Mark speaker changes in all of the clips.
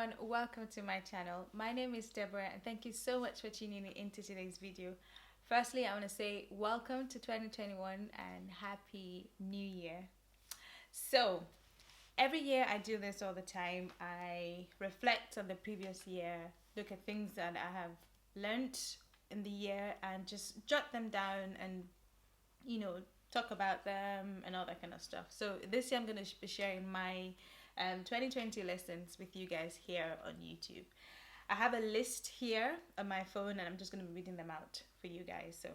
Speaker 1: everyone, welcome to my channel. My name is Deborah and thank you so much for tuning in into today's video. Firstly, I want to say welcome to 2021 and Happy New Year. So, every year I do this all the time. I reflect on the previous year, look at things that I have learned in the year and just jot them down and, you know, talk about them and all that kind of stuff. So this year I'm going to be sharing my 2020 lessons with you guys here on YouTube. I have a list here on my phone and I'm just going to be reading them out for you guys. So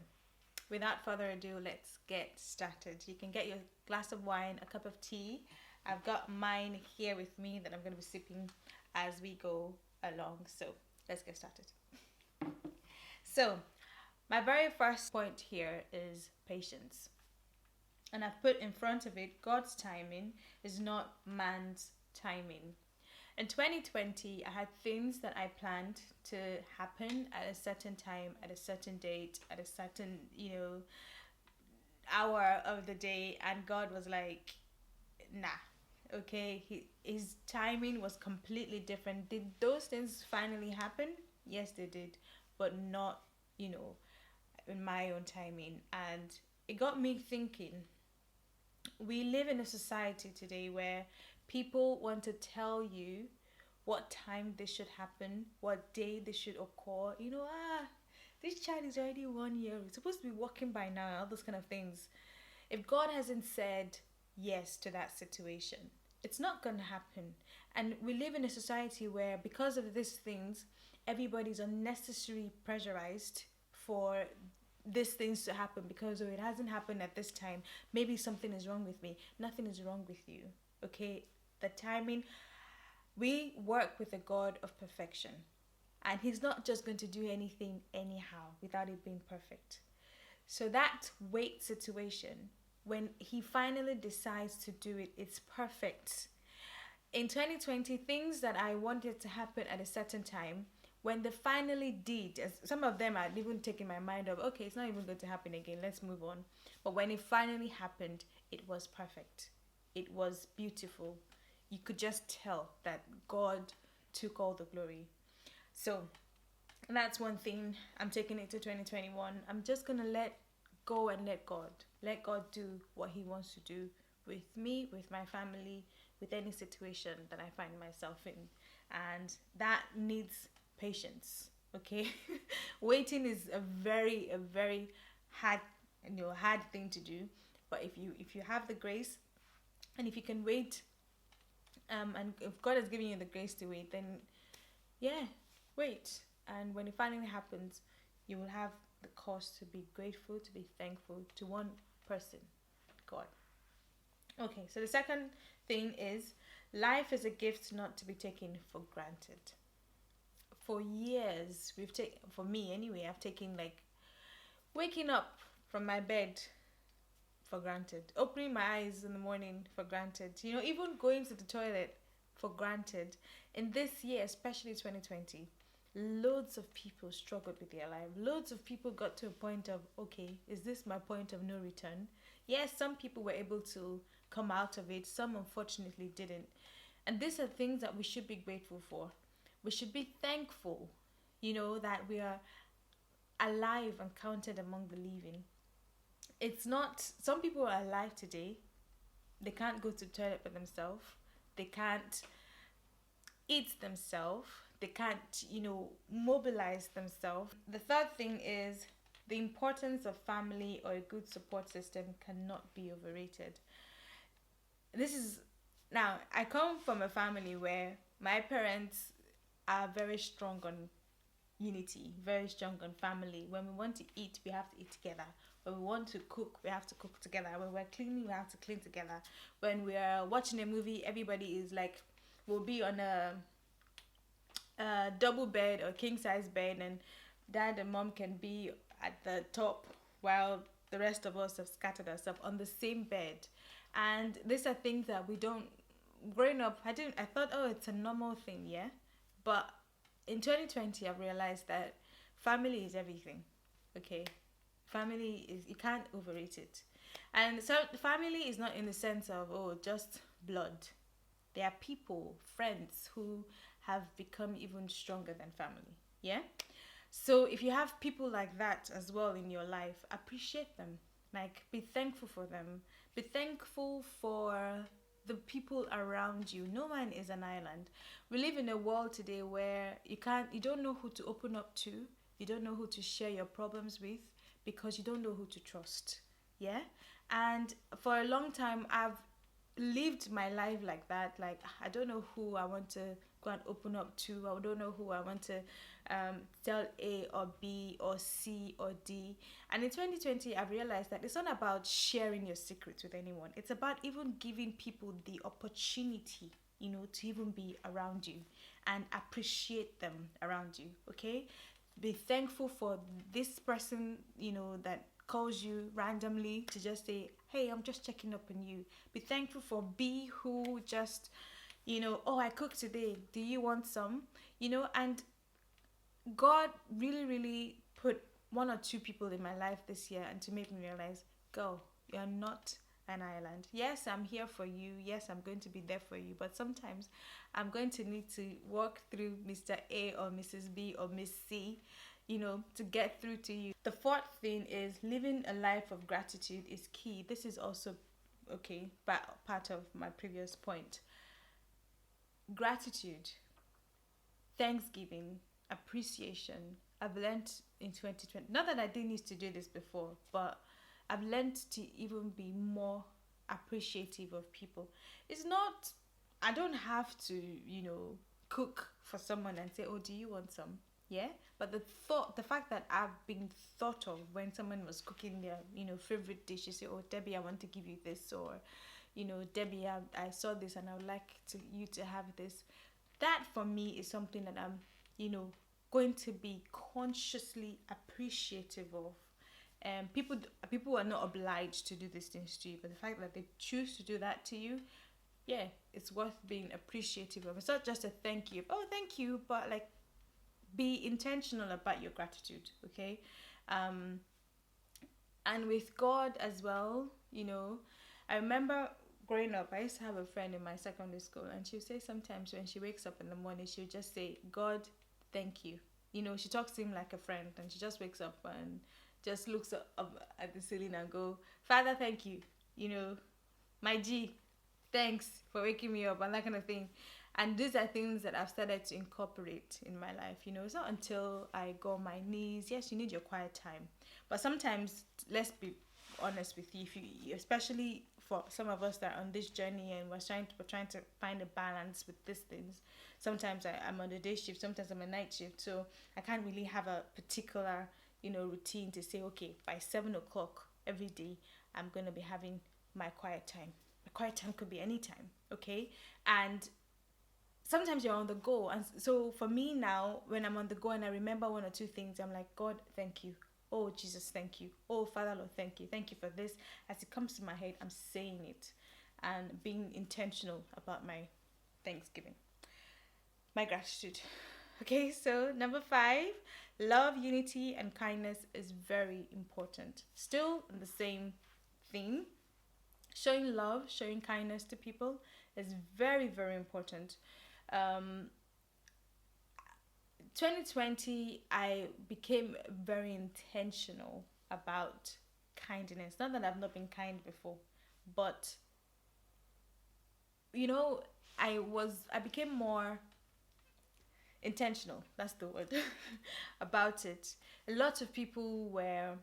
Speaker 1: without further ado, let's get started. You can get your glass of wine, a cup of tea. I've got mine here with me that I'm going to be sipping as we go along. So let's get started. So my very first point here is patience. And I've put in front of it, God's timing is not man's timing. In 2020, I had things that I planned to happen at a certain time, at a certain date, at a certain, hour of the day. And God was like, nah, okay. His timing was completely different. Did those things finally happen? Yes, they did. But not, in my own timing. And it got me thinking. We live in a society today where people want to tell you what time this should happen, what day this should occur. This child is already 1 year. It's supposed to be walking by now, all those kind of things. If God hasn't said yes to that situation, it's not going to happen. And we live in a society where, because of these things, everybody's unnecessarily pressurized for these things to happen because it hasn't happened at this time. Maybe something is wrong with me. Nothing is wrong with you. Okay? The timing. We work with a God of perfection. And He's not just going to do anything anyhow without it being perfect. So that wait situation, when He finally decides to do it, it's perfect. In 2020, things that I wanted to happen at a certain time, when they finally did, as some of them I'd even taken my mind of, okay, it's not even going to happen again, let's move on. But when it finally happened, it was perfect. It was beautiful. You could just tell that God took all the glory. So that's one thing I'm taking into 2021. I'm just going to let go and let God. Let God do what He wants to do with me, with my family, with any situation that I find myself in. And that needs patience. Okay. Waiting is a very hard hard thing to do, but if you have the grace and if you can wait, and if God has given you the grace to wait, then wait. And when it finally happens, you will have the cause to be grateful, to be thankful to one person, God. Okay, so the second thing is, life is a gift not to be taken for granted. For years, for me anyway, I've taken waking up from my bed for granted, opening my eyes in the morning for granted, even going to the toilet for granted. In this year, especially 2020, loads of people struggled with their life. Loads of people got to a point of, okay, is this my point of no return? Yes, some people were able to come out of it, some unfortunately didn't. And these are things that we should be grateful for. We should be thankful, that we are alive and counted among the living. It's not, some people are alive today. They can't go to the toilet by themselves. They can't eat themselves. They can't, mobilize themselves. The third thing is, the importance of family or a good support system cannot be overrated. Now, I come from a family where my parents are very strong on unity, very strong on family. When we want to eat, we have to eat together. When we want to cook, we have to cook together. When we're cleaning, we have to clean together. When we are watching a movie, everybody is we'll be on a double bed or king size bed, and dad and mom can be at the top while the rest of us have scattered ourselves on the same bed. And these are things that we don't, growing up, I thought, oh, it's a normal thing, yeah. But in 2020, I've realized that family is everything. Okay, family is, you can't overrate it. And so family is not in the sense of, oh, just blood. There are people, friends who have become even stronger than family. Yeah. So if you have people like that as well in your life, appreciate them. Like, be thankful for them. Be thankful for the people around you. No man is an island. We live in a world today where you don't know who to open up to. You don't know who to share your problems with because you don't know who to trust. Yeah? And for a long time, I've lived my life like that. Like, I don't know who I want to go and open up to. I don't know who I want to tell A or B or C or D. And in 2020, I've realized that it's not about sharing your secrets with anyone. It's about even giving people the opportunity, to even be around you and appreciate them around you. Okay? Be thankful for this person, that calls you randomly to just say, hey, I'm just checking up on you. Be thankful for B who just, oh, I cooked today. Do you want some? And God really, really put one or two people in my life this year and to make me realize, girl, you're not an island. Yes, I'm here for you. Yes, I'm going to be there for you. But sometimes I'm going to need to walk through Mr. A or Mrs. B or Miss C, to get through to you. The fourth thing is living a life of gratitude is key. This is also, but part of my previous point. Gratitude, thanksgiving, appreciation. I've learned in 2020, not that I didn't used to do this before, but I've learned to even be more appreciative of people. It's not, I don't have to, cook for someone and say, oh, do you want some? Yeah, but the fact that I've been thought of when someone was cooking their, favorite dish, you say, oh, Debbie, I want to give you this, or, Debbie, I saw this and I would like you to have this. That for me is something that I'm, going to be consciously appreciative of. And people are not obliged to do these things to you, but the fact that they choose to do that to you, yeah, it's worth being appreciative of. It's not just a thank you, oh, thank you, but like, be intentional about your gratitude. Okay. And with God as well, I remember growing up, I used to have a friend in my secondary school, and she would say sometimes when she wakes up in the morning, she would just say, God, thank you. She talks to him like a friend, and she just wakes up and just looks up at the ceiling and go, Father, thank you. My G, thanks for waking me up and that kind of thing. And these are things that I've started to incorporate in my life. It's not until I go on my knees. Yes, you need your quiet time. But sometimes, let's be honest with you, especially for some of us that are on this journey and we're trying to find a balance with these things. Sometimes I'm on a day shift, sometimes I'm a night shift. So I can't really have a particular, routine to say, okay, by 7 o'clock every day, I'm going to be having my quiet time. My quiet time could be any time, okay? And sometimes you're on the go. And so for me now, when I'm on the go and I remember one or two things, I'm like, God, thank you. Oh, Jesus, thank you. Oh, Father, Lord, thank you. Thank you for this. As it comes to my head, I'm saying it and being intentional about my thanksgiving, my gratitude. Okay, so number 5, love, unity, and kindness is very important. Still in the same theme. Showing love, showing kindness to people is very, very important. 2020, I became very intentional about kindness. Not that I've not been kind before, but I became more intentional. That's the word about it. A lot of people were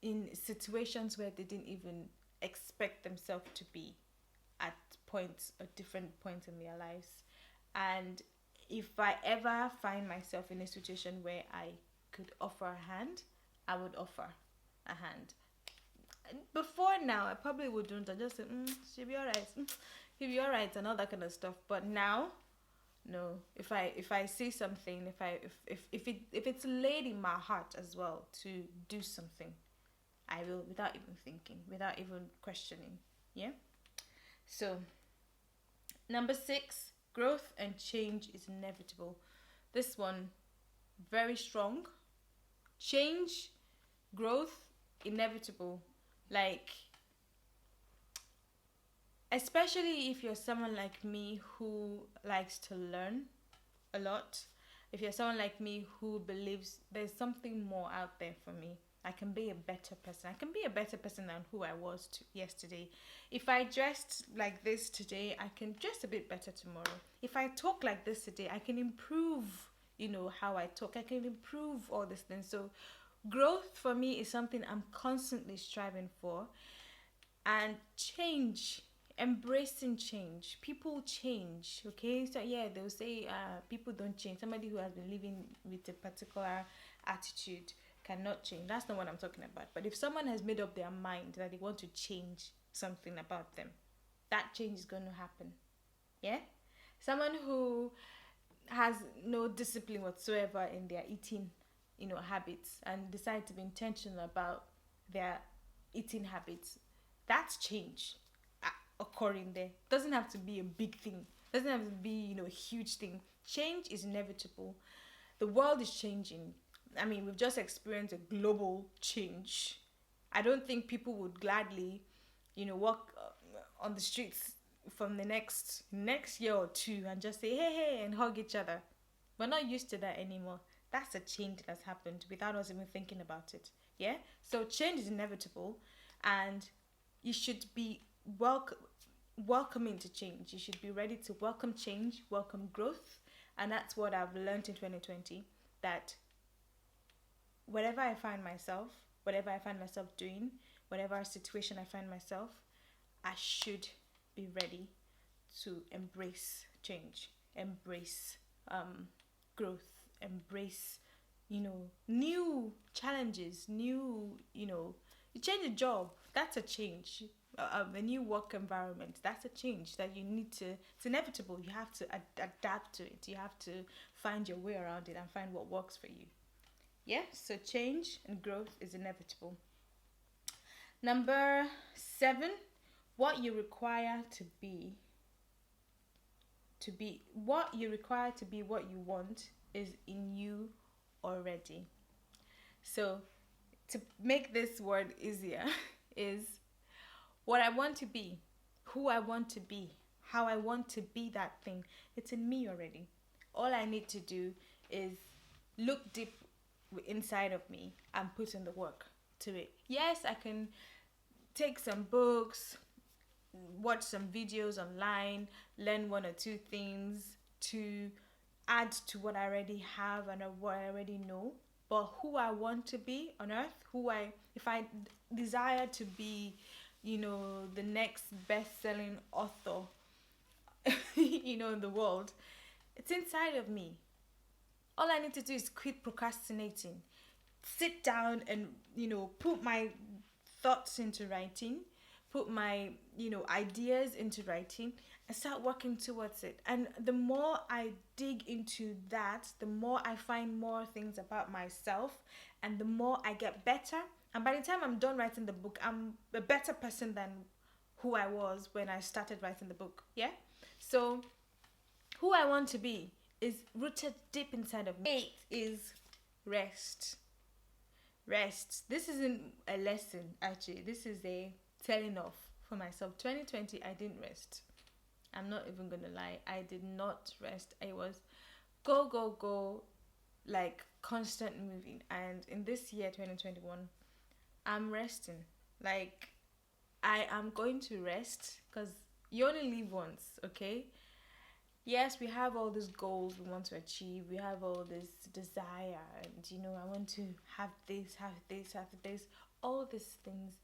Speaker 1: in situations where they didn't even expect themselves to be at different points in their lives. And if I ever find myself in a situation where I could offer a hand, I would offer a hand. Before now, I probably wouldn't. I just say, she'll be alright. He'll be alright and all that kind of stuff. But now, no. If I see something, if it's laid in my heart as well to do something, I will, without even thinking, without even questioning. Yeah. So, number 6, growth and change is inevitable. This one, very strong. Change, growth, inevitable. Like, especially if you're someone like me who likes to learn a lot. If you're someone like me who believes there's something more out there for me, I can be a better person. I can be a better person than who I was yesterday. If I dressed like this today, I can dress a bit better tomorrow. If I talk like this today, I can improve, how I talk. I can improve all these things. So growth for me is something I'm constantly striving for. And change, embracing change. People change, okay? So yeah, they'll say people don't change. Somebody who has been living with a particular attitude cannot change. That's not what I'm talking about. But if someone has made up their mind that they want to change something about them, that change is going to happen. Yeah. Someone who has no discipline whatsoever in their eating, habits, and decide to be intentional about their eating habits, that's change occurring there. Doesn't have to be a big thing. Doesn't have to be, a huge thing. Change is inevitable. The world is changing. I mean, we've just experienced a global change. I don't think people would gladly, walk on the streets from the next year or two and just say hey and hug each other. We're not used to that anymore. That's a change that's happened without us even thinking about it. Yeah? So change is inevitable, and you should be welcoming to change. You should be ready to welcome change, welcome growth. And that's what I've learned in 2020, that whatever I find myself doing, whatever situation I find myself, I should be ready to embrace change, embrace growth, embrace, new challenges, you change a job, that's a change. A new work environment, that's a change that you need to, it's inevitable. You have to adapt to it. You have to find your way around it and find what works for you. Yeah, so change and growth is inevitable. Number 7, what you require to be what you require to be what you want is in you already. So to make this word easier is what I want to be, who I want to be, how I want to be that thing. It's in me already. All I need to do is look deep inside of me and put in the work to it. Yes, I can take some books, watch some videos online, learn one or two things to add to what I already have and what I already know. But who I want to be on earth, if I desire to be, the next best-selling author, in the world, it's inside of me. All I need to do is quit procrastinating, sit down and, put my thoughts into writing, put my, ideas into writing, and start working towards it. And the more I dig into that, the more I find more things about myself, and the more I get better. And by the time I'm done writing the book, I'm a better person than who I was when I started writing the book. Yeah? So, who I want to be is rooted deep inside of me. 8 is rest. Rest. This isn't a lesson, actually. This is a telling off for myself. 2020, I didn't rest. I'm not even going to lie. I did not rest. I was go, like constant moving. And in this year, 2021, I'm resting. Like, I am going to rest because you only live once, okay? Yes, we have all these goals we want to achieve. We have all this desire, and I want to have this, all these things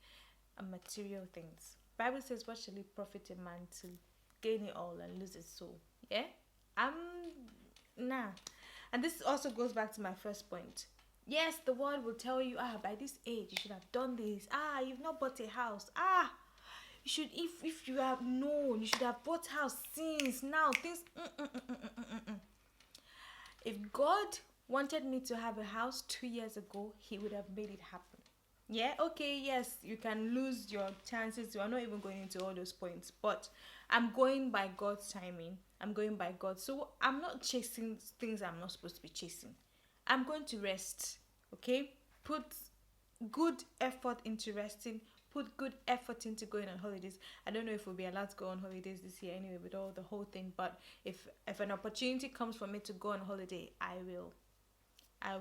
Speaker 1: are material things. Bible says, what shall it profit a man to gain it all and lose his soul? Yeah? Nah. And this also goes back to my first point. Yes, the world will tell you, by this age you should have done this. You've not bought a house. You should, if you have known, you should have bought house since now. Things. If God wanted me to have a house 2 years ago, He would have made it happen. Yeah, okay, yes, you can lose your chances. We are not even going into all those points, but I'm going by God's timing. I'm going by God. So I'm not chasing things I'm not supposed to be chasing. I'm going to rest, okay? Put good effort into resting, put good effort into going on holidays. I don't know if we'll be allowed to go on holidays this year anyway with all the whole thing, but if an opportunity comes for me to go on holiday, I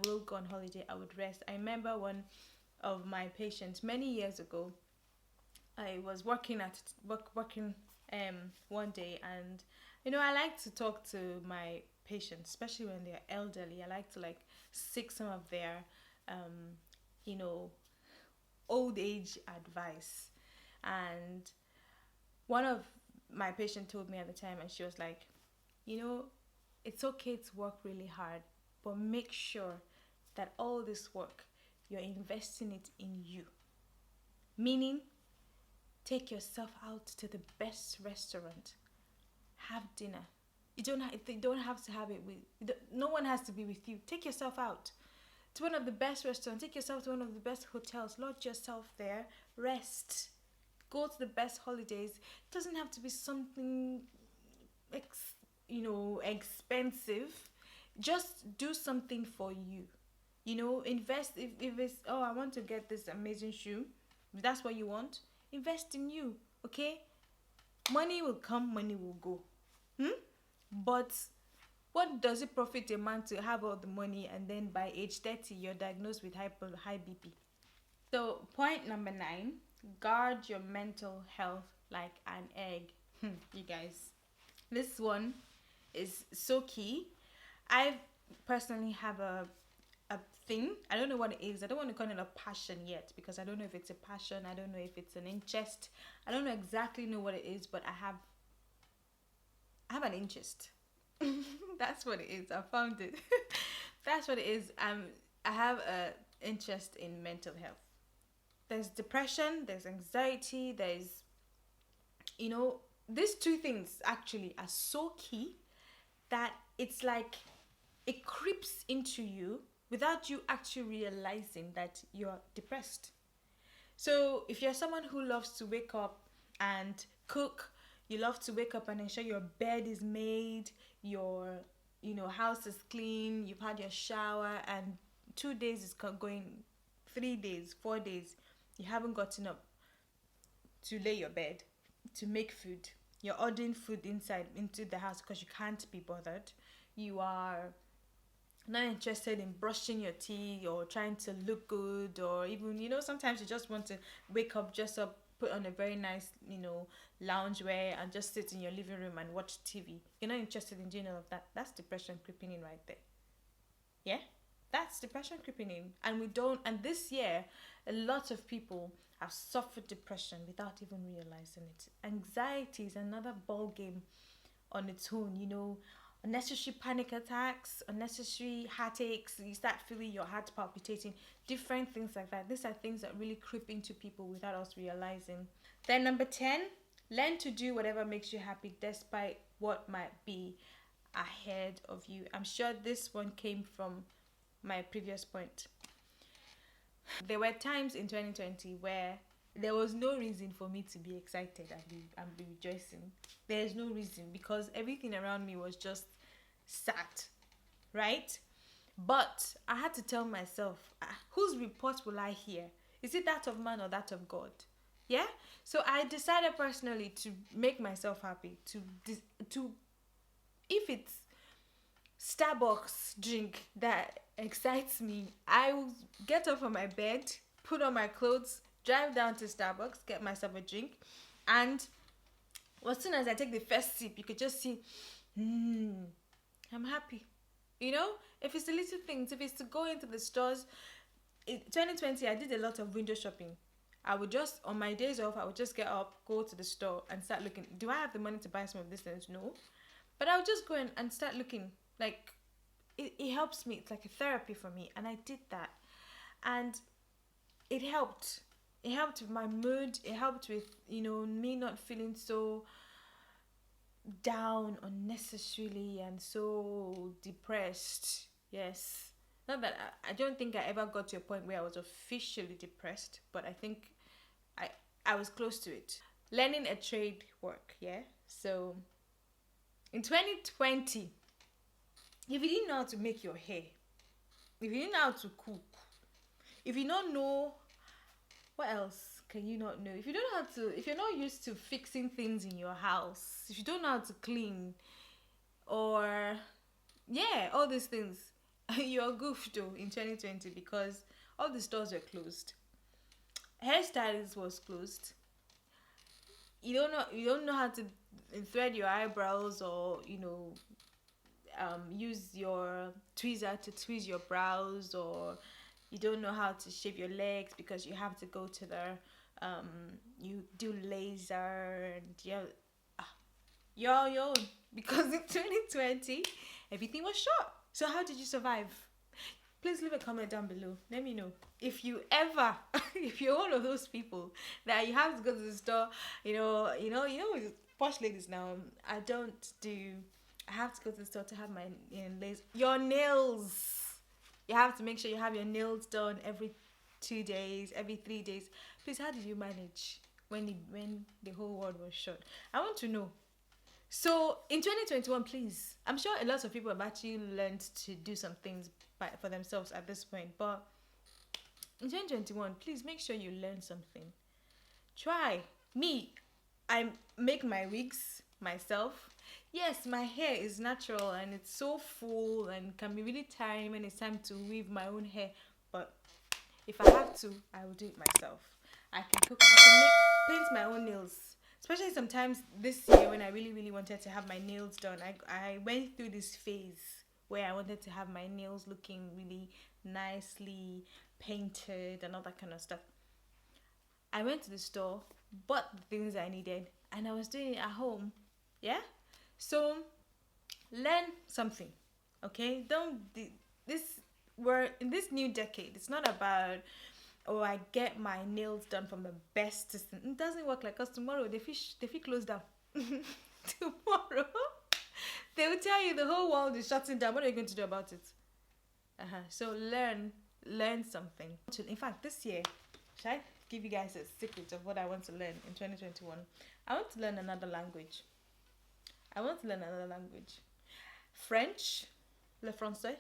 Speaker 1: will go on holiday. I would rest. I remember one of my patients many years ago. I was working one day, and I like to talk to my patients, especially when they're elderly. I like to seek some of their um you know old age advice. And one of my patients told me at the time, and she was like, you know, it's okay to work really hard, but make sure that all this work, you're investing it in you. Meaning, take yourself out to the best restaurant, have dinner. They don't have to have it with. No one has to be with you. Take yourself out to one of the best restaurants. Take yourself to one of the best hotels. Lodge yourself there. Rest. Go to the best holidays. It doesn't have to be something, expensive. Just do something for you. Invest. If it's, oh, I want to get this amazing shoe. If that's what you want, invest in you. Okay. Money will come. Money will go. But what does it profit a man to have all the money and then by age 30 you're diagnosed with high BP? So point number 9, guard your mental health like an egg. You guys, this one is so key. I personally have a thing. I don't know what it is. I don't want to call it a passion yet, because I don't know if it's a passion. I don't know if it's an interest. I don't exactly know what it is, but I have an interest. That's what it is. I found it. That's what it is. I have a interest in mental health. There's depression, there's anxiety, there's these two things actually are so key that it's like it creeps into you without you actually realizing that you're depressed. So if you're someone who loves to wake up and cook, you love to wake up and ensure your bed is made, your house is clean, you've had your shower, and 2 days is going, 3 days, 4 days, you haven't gotten up to lay your bed, to make food. You're ordering food into the house because you can't be bothered. You are not interested in brushing your teeth or trying to look good, or even sometimes you just want to wake up, dress up, put on a very nice loungewear and just sit in your living room and watch TV. You're not interested in doing all of that. That's depression creeping in right there. Yeah, that's depression creeping in. And this year a lot of people have suffered depression without even realizing it. Anxiety is another ball game on its own. Unnecessary panic attacks, unnecessary heartaches, you start feeling your heart palpitating, different things like that. These are things that really creep into people without us realizing. Then number 10, learn to do whatever makes you happy despite what might be ahead of you. I'm sure this one came from my previous point. There were times in 2020 where there was no reason for me to be excited and be rejoicing. There's no reason, because everything around me was just sad, right? But I had to tell myself, whose report will I hear? Is it that of man or that of God? Yeah? So I decided personally to make myself happy, to if it's Starbucks drink that excites me, I will get up from my bed, put on my clothes, drive down to Starbucks, get myself a drink, and as soon as I take the first sip, you could just see, I'm happy. If it's the little things, if it's to go into the stores. In 2020, I did a lot of window shopping. I would just, on my days off, I would just get up, go to the store and start looking. Do I have the money to buy some of these things? No. But I would just go in and start looking. Like, it helps me. It's like a therapy for me. And I did that. And it helped. It helped with my mood. It helped with, me not feeling so down unnecessarily and so depressed. Yes. Not that I don't think I ever got to a point where I was officially depressed, but I think I was close to it. Learning a trade work, yeah? So in 2020, if you didn't know how to make your hair, if you didn't know how to cook, if you don't know what else, can you not know? If you don't know how to, if you're not used to fixing things in your house, if you don't know how to clean, or yeah, all these things, you're goofed though in 2020 because all the stores were closed. Hairstylist was closed. You don't know how to thread your eyebrows, or use your tweezer to tweeze your brows, or you don't know how to shave your legs because you have to go to the you do laser, and you're on your own because in 2020 everything was short. So how did you survive? Please leave a comment down below. Let me know if you ever, if you're one of those people that you have to go to the store. With posh ladies now. I have to go to the store to have my your nails. You have to make sure you have your nails done every 2 days, every 3 days. Please, how did you manage when the whole world was shut? I want to know. So in 2021, please, I'm sure a lot of people have actually learned to do some things for themselves at this point. But in 2021, please make sure you learn something. Try. Me, I make my wigs myself. Yes, my hair is natural and it's so full and can be really tiring when it's time to weave my own hair. But if I have to, I will do it myself. I can cook. I can paint my own nails. Especially sometimes this year when I really, really wanted to have my nails done. I went through this phase where I wanted to have my nails looking really nicely painted and all that kind of stuff. I went to the store, bought the things I needed, and I was doing it at home. Yeah? So, learn something. Okay? We're in this new decade. It's not about, oh, I get my nails done from the best system. It doesn't work like us. Tomorrow they close down. Tomorrow they will tell you the whole world is shutting down. What are you going to do about it? So learn something. In fact, this year, should I give you guys a secret of what I want to learn in 2021? I want to learn another language. French, le français.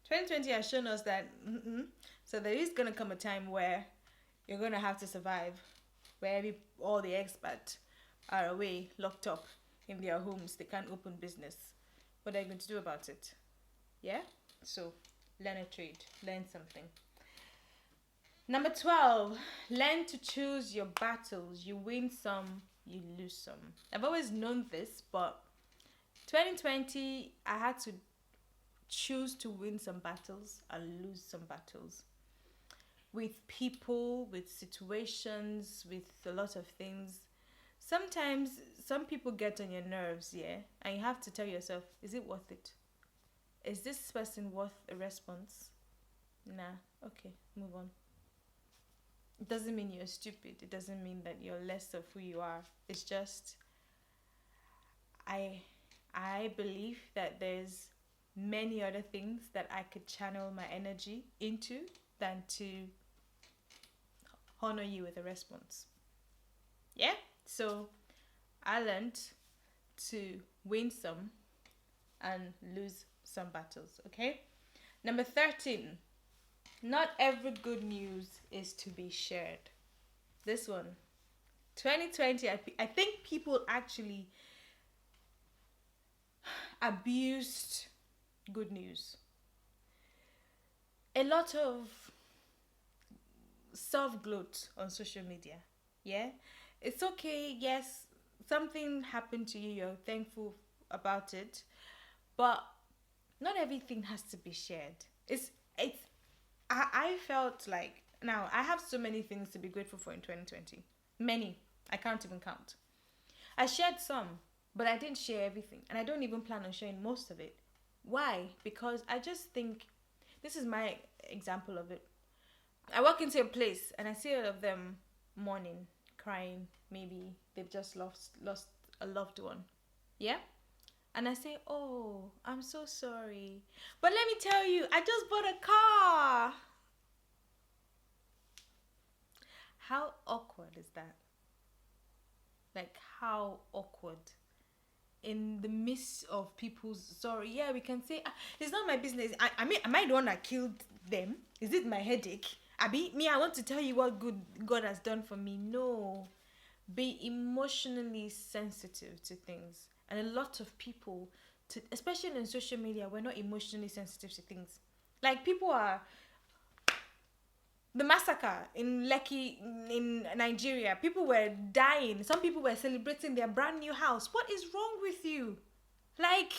Speaker 1: 2020 has shown us that so there is going to come a time where you're going to have to survive, where all the expats are away, locked up in their homes. They can't open business. What are you going to do about it? Yeah? So learn a trade, learn something. Number 12, learn to choose your battles. You win some, you lose some. I've always known this, but 2020 I had to choose to win some battles and lose some battles. With people, with situations, with a lot of things. Sometimes some people get on your nerves, yeah? And you have to tell yourself, is it worth it? Is this person worth a response? Nah, okay, move on. It doesn't mean you're stupid. It doesn't mean that you're less of who you are. It's just, I believe that there's many other things that I could channel my energy into than to honor you with a response. Yeah? So I learned to win some and lose some battles, okay? Number 13. Not every good news is to be shared. This one. 2020, I think people actually abused good news. A lot of self-gloat on social media. Yeah? It's okay, yes, something happened to you, you're thankful about it, but not everything has to be shared. I felt like, now I have so many things to be grateful for in 2020. Many. I can't even count. I shared some, but I didn't share everything, and I don't even plan on sharing most of it. Why? Because I just think, this is my example of it. I walk into a place and I see all of them mourning, crying. Maybe they've just lost a loved one. Yeah? And I say, oh, I'm so sorry. But let me tell you, I just bought a car. How awkward is that? Like, how awkward. In the midst of people's sorry, yeah, we can say, it's not my business. I mean, am I the one that killed them? Is it my headache? Abi, me, I want to tell you what good God has done for me. No. Be emotionally sensitive to things. And a lot of people, especially in social media, we're not emotionally sensitive to things. Like, people are, the massacre in Lekki in Nigeria, people were dying. Some people were celebrating their brand new house. What is wrong with you? Like,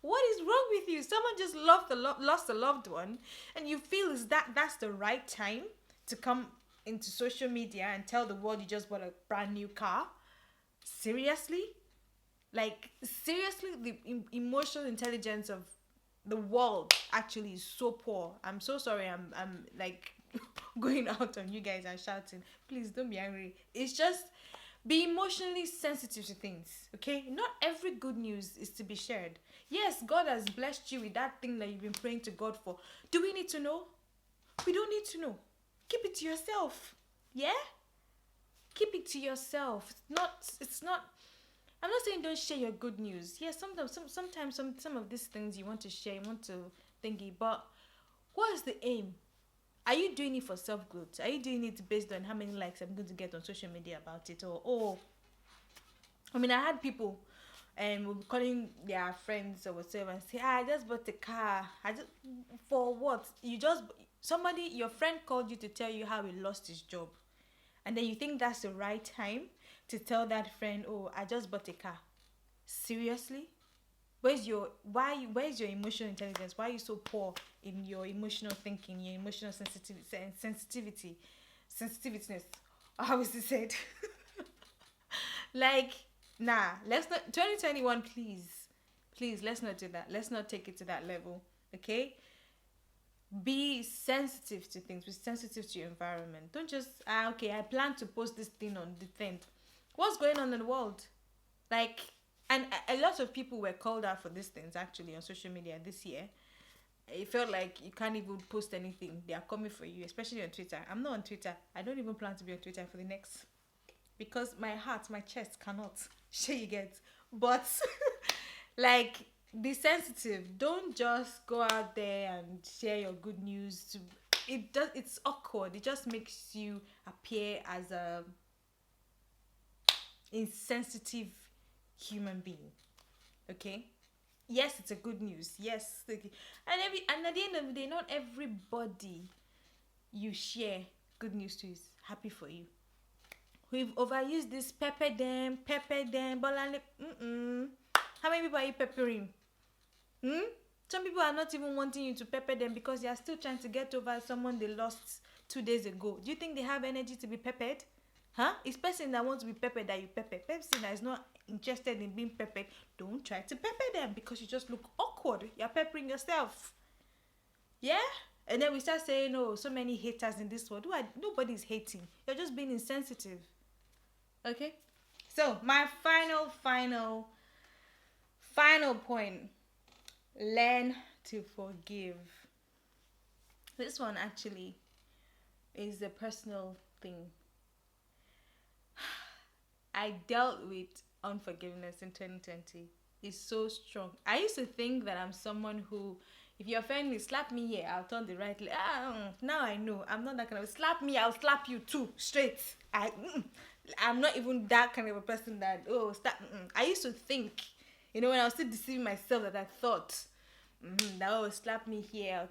Speaker 1: what is wrong with you? Someone just lost a loved one, and you feel is that's the right time to come into social media and tell the world you just bought a brand new car? Seriously? Like, seriously, the emotional intelligence of the world actually is so poor. I'm so sorry. I'm like going out on you guys and shouting. Please don't be angry. It's just, be emotionally sensitive to things, okay? Not every good news is to be shared. Yes, God has blessed you with that thing that you've been praying to God for. Do we need to know? We don't need to know. Keep it to yourself. Yeah? Keep it to yourself. It's not I'm not saying don't share your good news. Yes, sometimes some of these things you want to share, you want to thingy, but what is the aim? Are you doing it for self-growth? Are you doing it based on how many likes I'm going to get on social media about it? Or I mean, I had people will be calling their friends or whatever and say, I just bought a car. For what? Somebody, your friend called you to tell you how he lost his job. And then you think that's the right time to tell that friend, oh, I just bought a car. Seriously? Where's your emotional intelligence? Why are you so poor in your emotional thinking, your emotional sensitiveness? How is it said? Like, nah, let's not, 2021, please, let's not do that. Let's not take it to that level, okay? Be sensitive to things. Be sensitive to your environment. Don't just, okay, I plan to post this thing on the 10th. What's going on in the world? Like, and a lot of people were called out for these things actually on social media this year. It felt like you can't even post anything. They are coming for you, especially on Twitter. I'm not on Twitter. I don't even plan to be on Twitter for the next, because my heart, my chest cannot. Sure, you get. But like, be sensitive. Don't just go out there and share your good news. It's awkward. It just makes you appear as a insensitive human being. Okay? Yes, it's a good news. Yes. And at the end of the day, not everybody you share good news to is happy for you. We've overused this pepper them, but how many people are you peppering? Some people are not even wanting you to pepper them because they are still trying to get over someone they lost 2 days ago. Do you think they have energy to be peppered? Huh? It's person that wants to be peppered that you pepper. Person that is not interested in being peppered, don't try to pepper them because you just look awkward. You're peppering yourself. Yeah? And then we start saying, oh, so many haters in this world. Nobody's hating. You're just being insensitive. Okay? So, my final point. Learn to forgive. This one actually is a personal thing. I dealt with unforgiveness in 2020. It's so strong. I used to think that I'm someone who, if you offend me, slap me here, I'll turn the right leg. Now I know I'm not that kind of. Slap me, I'll slap you too, straight. I'm not even that kind of a person that, slap. I used to think, when I was still deceiving myself, that I thought that slap me here.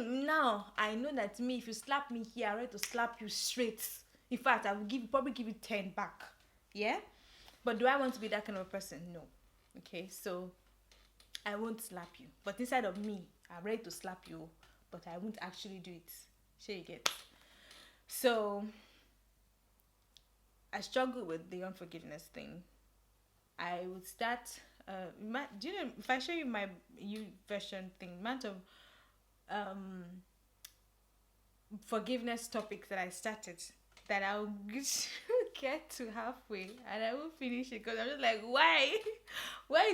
Speaker 1: Now I know that me, if you slap me here, I'm ready to slap you straight. In fact, I will probably give you 10 back. Yeah? But do I want to be that kind of a person? No. Okay, so I won't slap you. But inside of me, I'm ready to slap you, but I won't actually do it. Sure you get. So I struggle with the unforgiveness thing. I would start. Do you know, if I show you my version thing, amount of forgiveness topics that I started, that I'll get to halfway and I won't finish it because I'm just like, why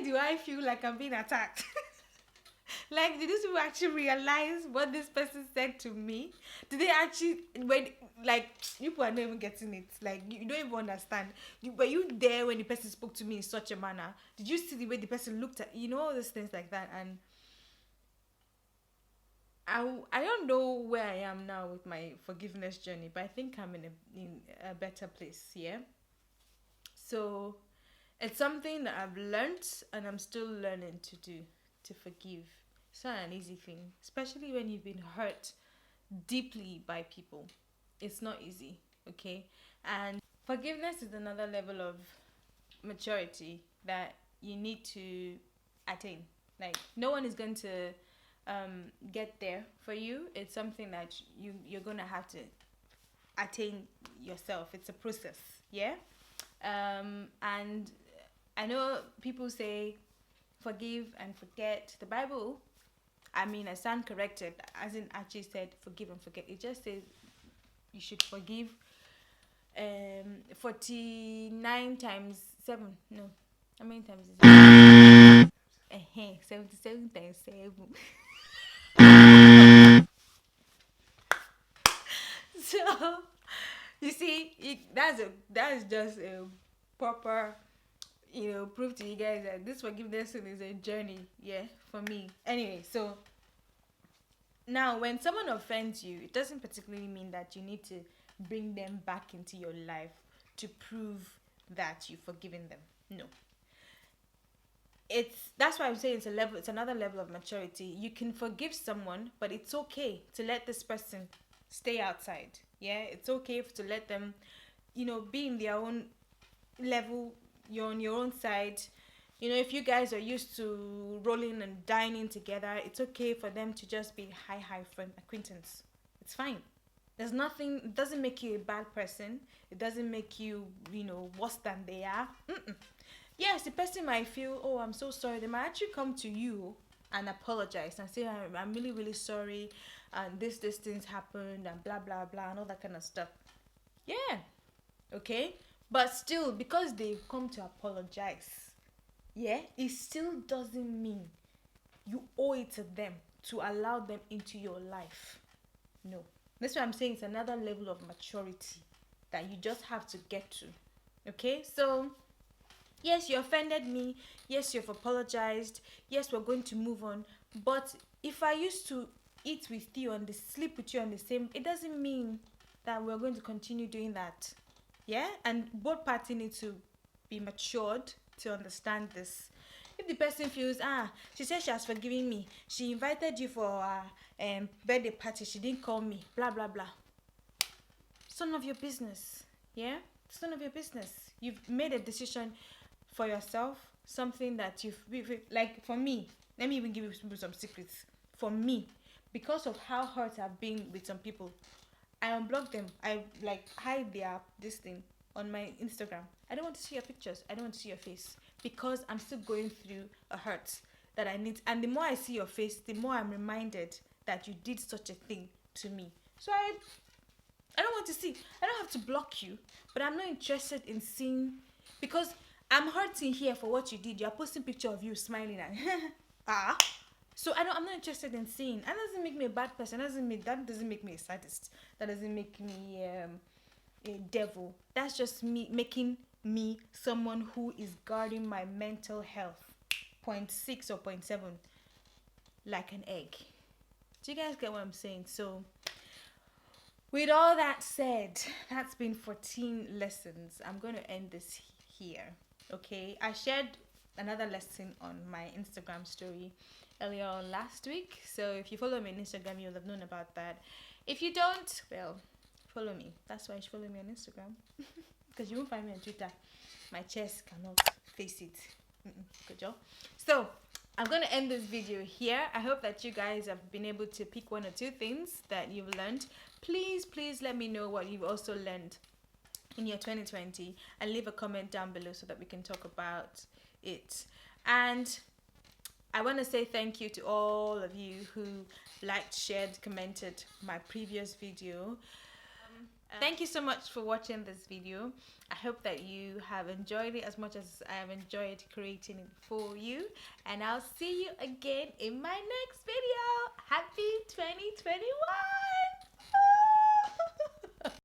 Speaker 1: do I feel like I'm being attacked? Like, did these people actually realize what this person said to me? Did they actually, people are not even getting it. Like, you don't even understand. Were you there when the person spoke to me in such a manner? Did you see the way the person looked at, all those things like that? And I don't know where I am now with my forgiveness journey, but I think I'm in a better place. Yeah. So it's something that I've learned and I'm still learning to do, to forgive. It's not an easy thing, especially when you've been hurt deeply by people. It's not easy, okay? And forgiveness is another level of maturity that you need to attain. Like, no one is going to get there for you. It's something that you're going to have to attain yourself. It's a process, yeah? And I know people say forgive and forget. The Bible, I mean, I stand corrected, as in actually said forgive and forget. It just says you should forgive 49 times 7. No. How many times is it? 77 times 7. So, you see, that's just a proper, prove to you guys that this forgiveness thing is a journey, yeah, for me. Anyway, so now when someone offends you, it doesn't particularly mean that you need to bring them back into your life to prove that you've forgiven them. No. That's why I'm saying it's another level of maturity. You can forgive someone, but it's okay to let this person stay outside. Yeah, it's okay to let them, be in their own level. You're on your own side. If you guys are used to rolling and dining together, it's okay for them to just be hi friend acquaintance. It's fine. There's nothing. It doesn't make you a bad person. It doesn't make you worse than they are. Yes, the person might feel, oh, I'm so sorry. They might actually come to you and apologize and say, I'm really, really sorry, and this things happened, and blah, blah, blah, and all that kind of stuff. Yeah, okay? But still, because they've come to apologize, yeah, it still doesn't mean you owe it to them to allow them into your life. No. That's what I'm saying. It's another level of maturity that you just have to get to. Okay? So, yes, you offended me. Yes, you've apologized. Yes, we're going to move on. But if I used to eat with you and sleep with you on the same, it doesn't mean that we're going to continue doing that. Yeah? And both parties need to be matured to understand this. If the person feels, she said she has forgiven me. She invited you for a birthday party. She didn't call me. Blah, blah, blah. It's none of your business. Yeah? It's none of your business. You've made a decision for yourself, something that like for me, let me even give you some secrets. For me, because of how hurt I've been with some people, I unblock them. I hide this thing on my Instagram. I don't want to see your pictures. I don't want to see your face because I'm still going through a hurt that I need. And the more I see your face, the more I'm reminded that you did such a thing to me. So I don't want to see. I don't have to block you, but I'm not interested in seeing, because I'm hurting here for what you did. You're posting picture of you smiling at So I'm not interested in seeing. That doesn't make me a bad person. That doesn't make me a sadist. That doesn't make me a devil. That's just me making me someone who is guarding my mental health. 0.6 or 0.7, like an egg. Do you guys get what I'm saying? So, with all that said, that's been 14 lessons. I'm going to end this here. Okay, I shared another lesson on my Instagram story earlier on last week. So if you follow me on Instagram, you'll have known about that. If you don't, well, follow me. That's why you should follow me on Instagram. Because you won't find me on Twitter. My chest cannot face it. Good job. So I'm going to end this video here. I hope that you guys have been able to pick one or two things that you've learned. Please let me know what you've also learned in your 2020 and leave a comment down below so that we can talk about it. And I want to say thank you to all of you who liked, shared, commented my previous video. Thank you so much for watching this video. I hope that you have enjoyed it as much as I have enjoyed creating it for you. And I'll see you again in my next video. Happy 2021!